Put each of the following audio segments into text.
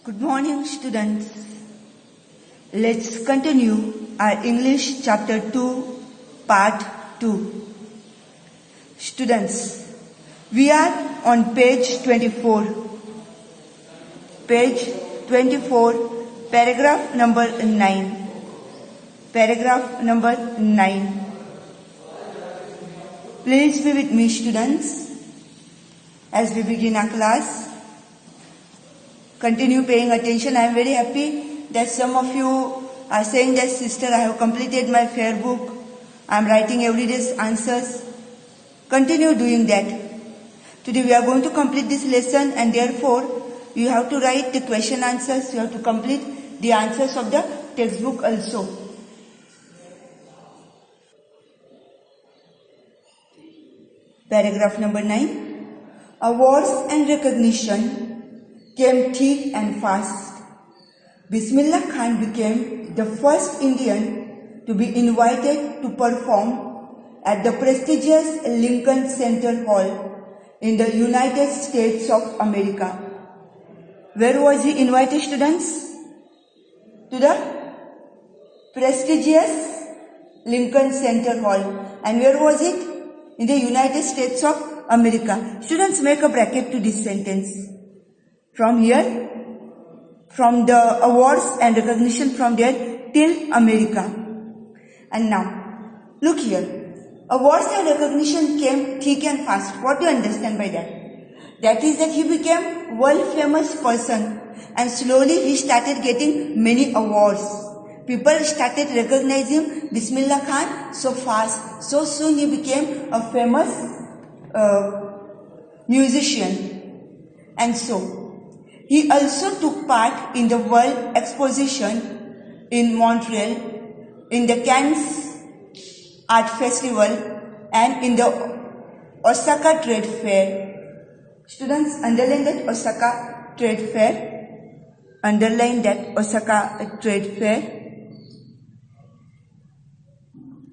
Good morning, students. Let's continue our English chapter 2, part 2. Students, we are on page 24. Page 24, paragraph number 9. Paragraph number 9. Please be with me, students, as we begin our class. Continue paying attention. I am very happy that some of you are saying that, sister, I have completed my fair book. I am writing every day's answers. Continue doing that. Today we are going to complete this lesson, and therefore you have to write the question answers. You have to complete the answers of the textbook also. Paragraph number 9. Awards and recognition came thick and fast. Bismillah Khan became the first Indian to be invited to perform at the prestigious Lincoln Center Hall in the United States of America. Where was he invited, students? To the prestigious Lincoln Center Hall. And where was it? In the United States of America. Students, make a bracket to this sentence. From here, from the awards and recognition from there till America. And now, look here. Awards and recognition came thick and fast. What do you understand by that? That is that he became world famous person, and slowly he started getting many awards. People started recognizing Bismillah Khan so fast. So soon he became a famous musician. And so, he also took part in the World Exposition in Montreal, in the Cannes Art Festival, and in the Osaka Trade Fair. Students, underline that Osaka Trade Fair. Underline that Osaka Trade Fair.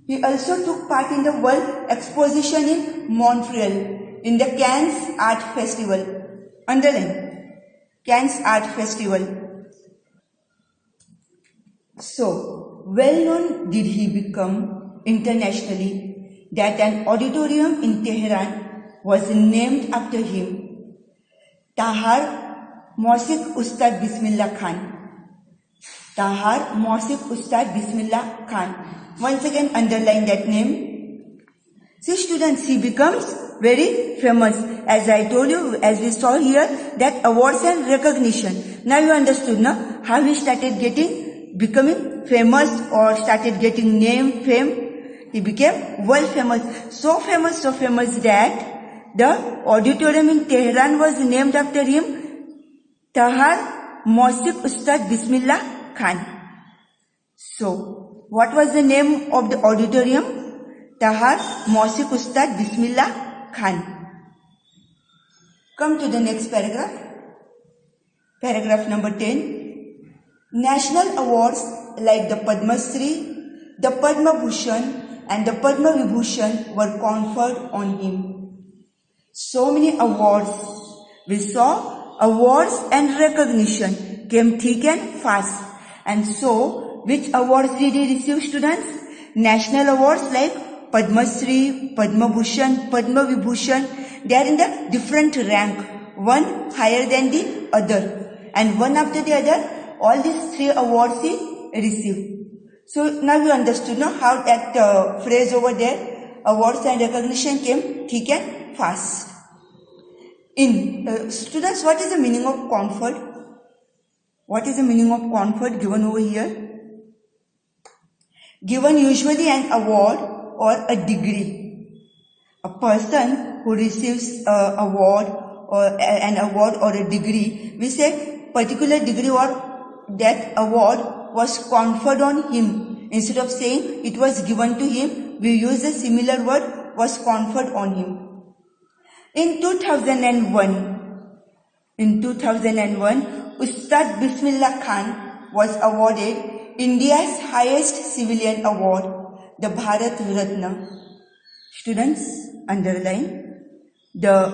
He also took part in the World Exposition in Montreal, in the Cannes Art Festival. Underline. Cannes Art Festival. So, well known did he become internationally that an auditorium in Tehran was named after him. Tahar Mosik Ustad Bismillah Khan. Tahar Mosik Ustad Bismillah Khan. Once again, underline that name. See, students, he becomes very famous. As I told you, as we saw here, that awards and recognition. Now you understood, no? How he started becoming famous, or started getting name, fame. He became world famous. So famous that the auditorium in Tehran was named after him. Tahar Mosik Ustad Bismillah Khan. So, what was the name of the auditorium? Tahar Mosik Ustad Bismillah Khan. Come to the next paragraph. Paragraph number 10. National awards like the Padma Shri, the Padma Bhushan and the Padma Vibhushan were conferred on him. So many awards. We saw awards and recognition came thick and fast. And so, which awards did he receive, students? National awards like Padma Shri, Padma Bhushan, Padma Vibhushan. They are in the different rank, one higher than the other, and one after the other. All these three awards he received. So now you understood, no, how that phrase over there, awards and recognition, came thick and fast. In students, what is the meaning of conferred? What is the meaning of conferred given over here? Given usually an award or a degree. A person who receives an award or a degree, we say particular degree or that award was conferred on him. Instead of saying it was given to him, we use a similar word, was conferred on him. In 2001, Ustad Bismillah Khan was awarded India's highest civilian award, the Bharat Ratna. Students, underline the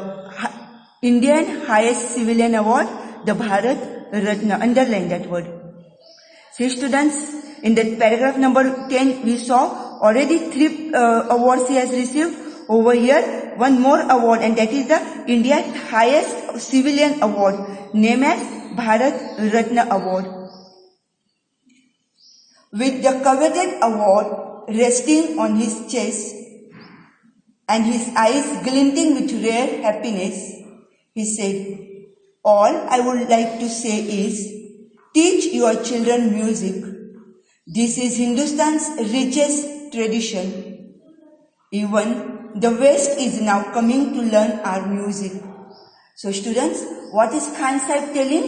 Indian highest civilian award, the Bharat Ratna. Underline that word. See students, in the paragraph number 10 we saw already 3 awards he has received. Over here one more award, and that is the India's highest civilian award, named as Bharat Ratna Award. With the coveted award resting on his chest and his eyes glinting with rare happiness, he said, "All I would like to say is, teach your children music. This is Hindustan's richest tradition. Even the West is now coming to learn our music." So students, what is Khan Sahib telling?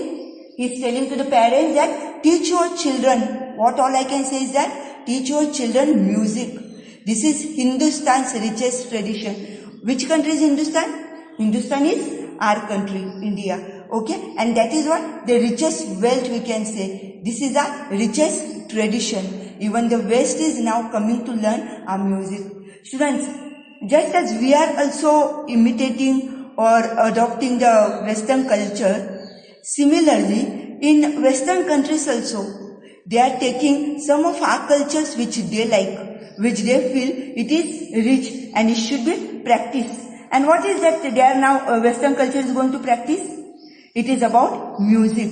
He is telling to the parents that teach your children. What all I can say is that teach your children music. This is Hindustan's richest tradition. Which country is Hindustan? Hindustan is our country, India. Okay, and that is what the richest wealth we can say. This is our richest tradition. Even the West is now coming to learn our music. Students, just as we are also imitating or adopting the Western culture, similarly in Western countries also they are taking some of our cultures which they like, which they feel it is rich and it should be practiced. And what is that they are now Western culture is going to practice? It is about music.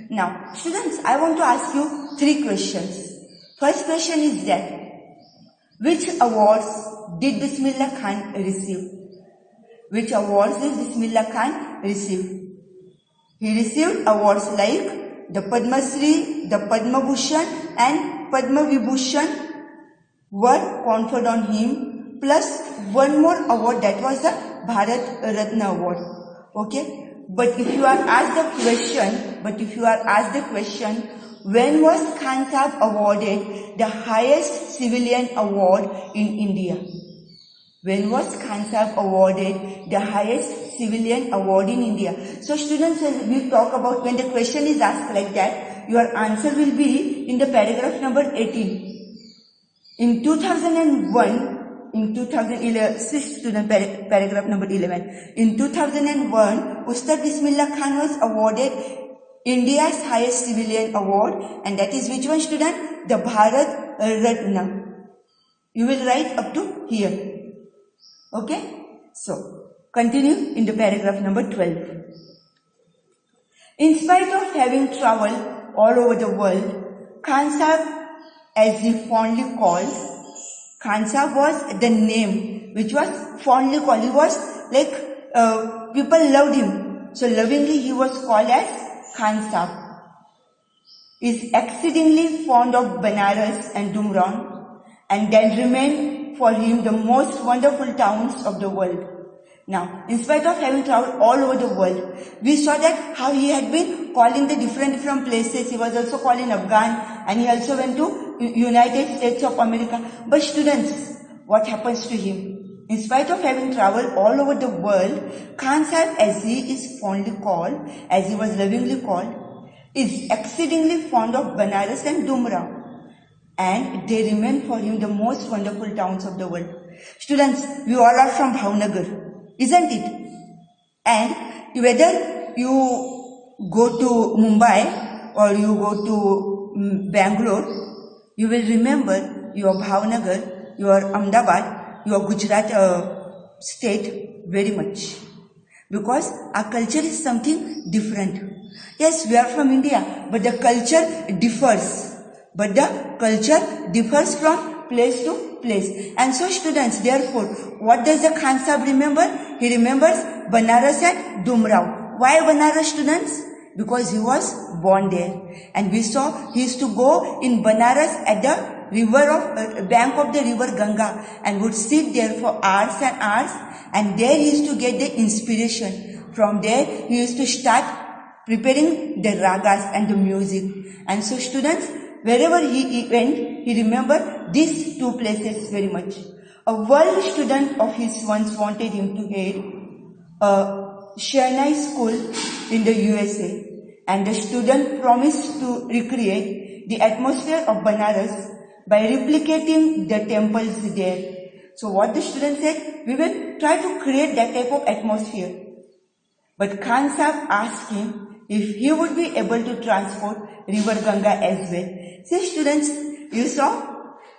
Now students, I want to ask you 3 questions. First question is that which awards did Bismillah Khan receive? Which awards did Bismillah Khan receive? He received awards like the Padma Shri, the Padma Bhushan and Padma Vibhushan were conferred on him, plus one more award, that was the Bharat Ratna Award. Okay, but if you are asked the question, when was Khan Sahib awarded the highest civilian award in India? When was Khan Sahib awarded the highest civilian award in India? So students, when we talk about, when the question is asked like that, your answer will be in the paragraph number 18. In 2001, in 2011, student paragraph number 11. In 2001, Ustad Bismillah Khan was awarded India's highest civilian award, and that is which one, student? The Bharat Ratna. You will write up to here. Okay? So, continue in the paragraph number 12. In spite of having traveled all over the world, Khan Sahib, as he fondly called, Khan Sahib was the name which was fondly called. He was like, people loved him. So lovingly he was called as Khan Sahib. Is exceedingly fond of Banaras and Dumraon, and then remained for him the most wonderful towns of the world. Now, in spite of having traveled all over the world, we saw that how he had been called in the different places. He was also called in Afghan, and he also went to United States of America. But students, what happens to him? In spite of having traveled all over the world, Khan Sahib, as he is fondly called, as he was lovingly called, is exceedingly fond of Banaras and Dumraon, and they remain for him the most wonderful towns of the world. Students, we all are from Bhavnagar, isn't it? And whether you go to Mumbai or you go to Bangalore, you will remember your Bhavnagar, your Ahmedabad, your Gujarat state very much. Because our culture is something different. Yes, we are from India, but the culture differs. From place to place. And so students, therefore, what does the Khan Sahib remember? He remembers Banaras and Dumraon. Why Banaras, students? Because he was born there. And we saw he used to go in Banaras at the bank of the river Ganga, and would sit there for hours and hours, and there he used to get the inspiration. From there he used to start preparing the ragas and the music. And so students, wherever he went, he remembered these 2 places very much. A world student of his once wanted him to head a Shehnai school in the USA, and the student promised to recreate the atmosphere of Banaras by replicating the temples there. So what the student said, we will try to create that type of atmosphere. But Khan Sahib asked him if he would be able to transport river Ganga as well. See students, you saw?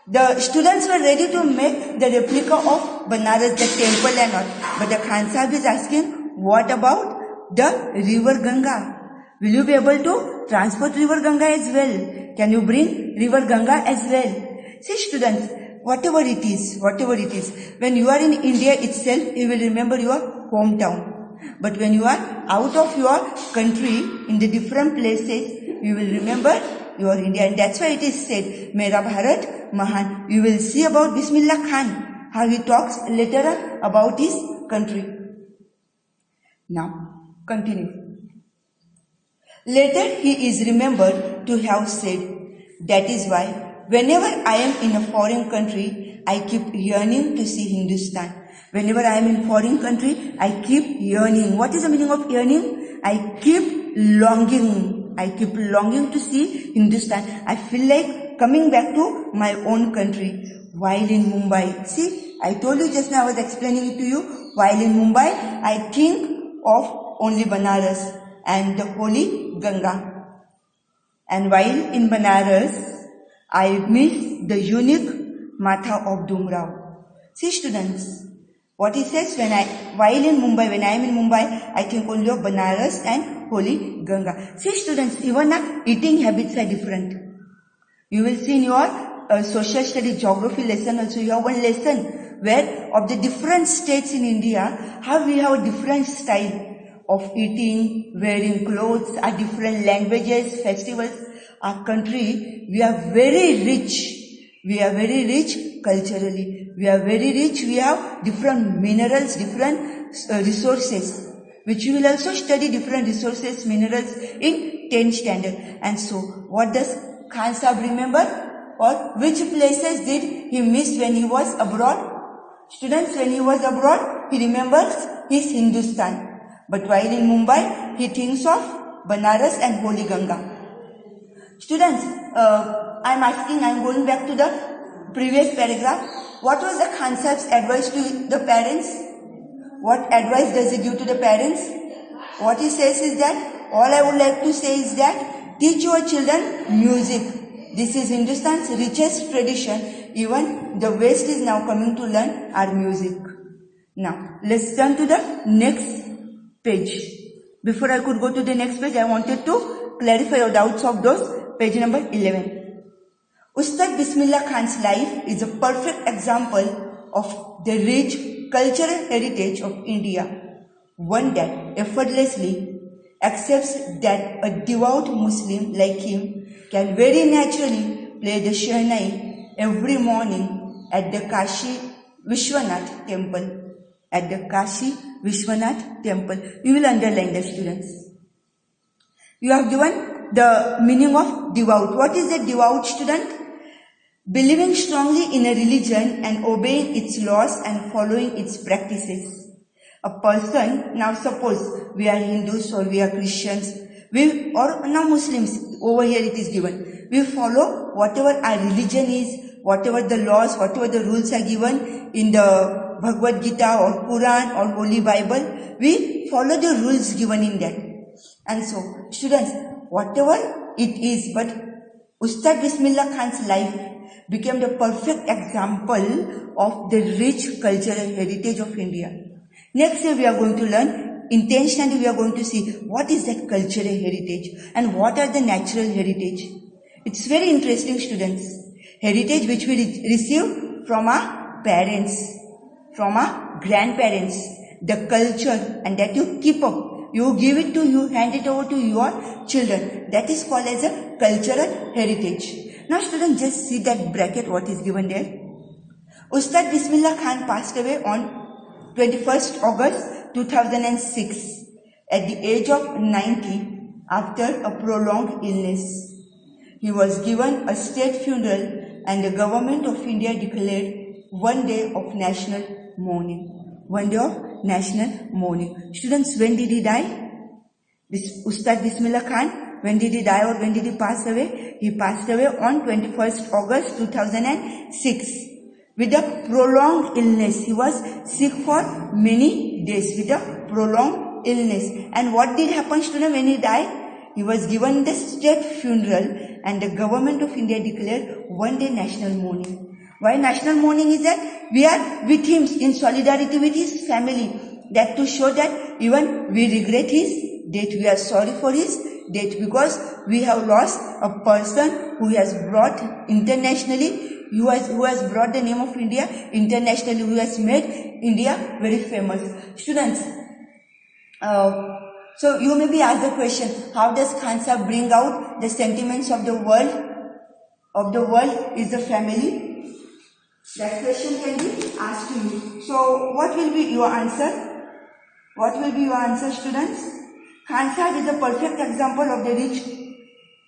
The students were ready to make the replica of Banaras, the temple and all. But the Khan Sahib is asking, what about the river Ganga? Will you be able to transport river Ganga as well? Can you bring river Ganga as well? See students, whatever it is, when you are in India itself, you will remember your hometown. But when you are out of your country, in the different places, you will remember your India. And that's why it is said, Mera Bharat Mahan. You will see about Bismillah Khan, how he talks later on about his country. Now, continue. Later, he is remembered to have said, that is why, whenever I am in a foreign country, I keep yearning to see Hindustan. Whenever I am in foreign country, I keep yearning. What is the meaning of yearning? I keep longing. I keep longing to see Hindustan. I feel like coming back to my own country. While in Mumbai, see, I told you just now, I was explaining it to you. While in Mumbai, I think of only Banaras and the holy Ganga. And while in Banaras, I miss the unique Matha of Dumrao. See students, what he says, when I am in Mumbai, I think only of Banaras and holy Ganga. See students, even our eating habits are different. You will see in your social studies geography lesson also, you have one lesson where of the different states in India, how we have a different style of eating, wearing clothes, our different languages, festivals. Our country, we are very rich. We are very rich culturally. We are very rich. We have different minerals, different resources, which you will also study different resources, minerals in 10th standard. And so, what does Khan Sahib remember? Or which places did he miss when he was abroad? Students, when he was abroad, he remembers his Hindustan. But while in Mumbai, he thinks of Banaras and Holy Ganga. Students, I'm going back to the previous paragraph. What was the Khan Sahib's advice to the parents? What advice does he give to the parents? What he says is that, all I would like to say is that, teach your children music. This is Hindustan's richest tradition. Even the West is now coming to learn our music. Now, let's turn to the next page. Before I could go to the next page, I wanted to clarify your doubts of those. Page number 11. Ustad Bismillah Khan's life is a perfect example of the rich cultural heritage of India. One that effortlessly accepts that a devout Muslim like him can very naturally play the Shehnai every morning at the Kashi Vishwanath temple. At the Kashi Vishwanath temple. You will underline the students. You have given the meaning of devout. What is a devout, student? Believing strongly in a religion and obeying its laws and following its practices. A person, now suppose we are Hindus or we are Christians, or now Muslims, over here it is given. We follow whatever our religion is, whatever the laws, whatever the rules are given in the Bhagavad Gita or Quran or Holy Bible, we follow the rules given in that. And so, students, whatever it is, but Ustad Bismillah Khan's life became the perfect example of the rich cultural heritage of India. Next year we are going to learn, intentionally we are going to see what is that cultural heritage and what are the natural heritage. It's very interesting, students. Heritage which we receive from our parents, from our grandparents, the culture, and that you keep up. You give it to you, hand it over to your children. That is called as a cultural heritage. Now students, just see that bracket what is given there. Ustad Bismillah Khan passed away on 21st August 2006 at the age of 90 after a prolonged illness. He was given a state funeral and the government of India declared one day of national mourning. One day of national mourning. Students, when did he die? This Ustad Bismillah Khan, when did he die or when did he pass away? He passed away on 21st August 2006 with a prolonged illness. He was sick for many days with a prolonged illness. And what did happen, student, when he died? He was given the state funeral and the government of India declared one day national mourning. Why national mourning is that? We are with him in solidarity with his family. That to show that even we regret his death, we are sorry for his death, because we have lost a person who has brought internationally, who has brought the name of India internationally, who has made India very famous. Students, so you may be asked the question, how does Khan Sahib bring out the sentiments of the world? Is the family? That question can be asked to you. So what will be your answer? What will be your answer, students? Khan Sahib is a perfect example of the rich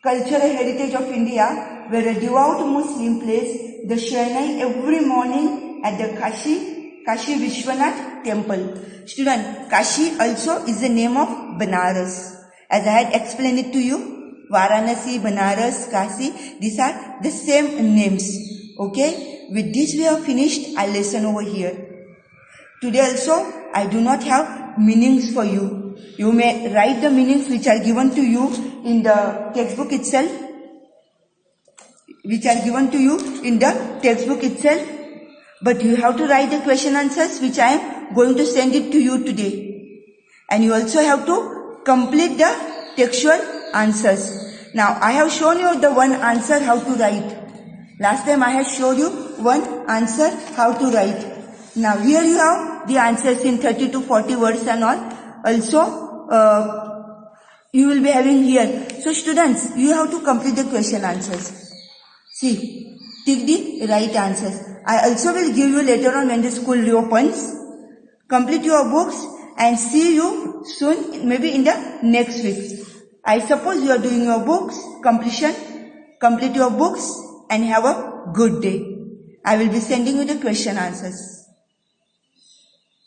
cultural heritage of India, where a devout Muslim plays the Shehnai every morning at the Kashi Vishwanath temple. Student, Kashi also is the name of Banaras. As I had explained it to you, Varanasi, Banaras, Kashi, these are the same names. Okay? With this we have finished our lesson over here. Today also, I do not have meanings for you. You may write the meanings which are given to you in the textbook itself. But you have to write the question answers which I am going to send it to you today. And you also have to complete the textual answers. Now, I have shown you the one answer how to write. Last time I had showed you one answer how to write. Now here you have the answers in 30 to 40 words and all. Also, you will be having here. So students, you have to complete the question answers. See, take the right answers. I also will give you later on when the school reopens. Complete your books and see you soon, maybe in the next week. I suppose you are doing your books, completion. Complete your books and have a good day. I will be sending you the question answers.